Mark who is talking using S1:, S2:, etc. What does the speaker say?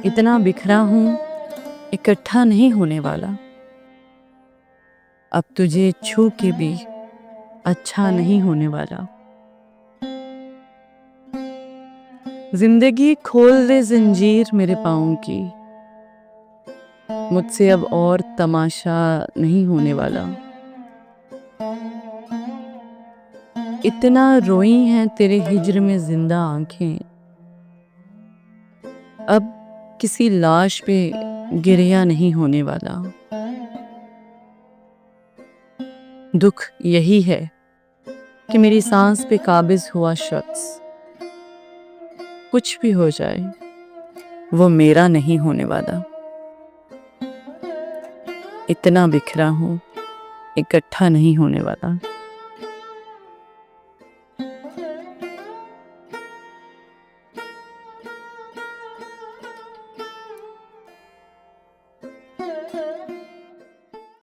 S1: इतना बिखरा हूं, इकट्ठा नहीं होने वाला। अब तुझे छू के भी अच्छा नहीं होने वाला। जिंदगी खोल दे जंजीर मेरे पाँव की, मुझसे अब और तमाशा नहीं होने वाला। इतना रोई हैं तेरे हिज्र में जिंदा आंखें, अब किसी लाश पे गिरिया नहीं होने वाला। दुख यही है कि मेरी सांस पे काबिज हुआ शख्स, कुछ भी हो जाए वो मेरा नहीं होने वाला। इतना बिखरा हूं, इकट्ठा नहीं होने वाला।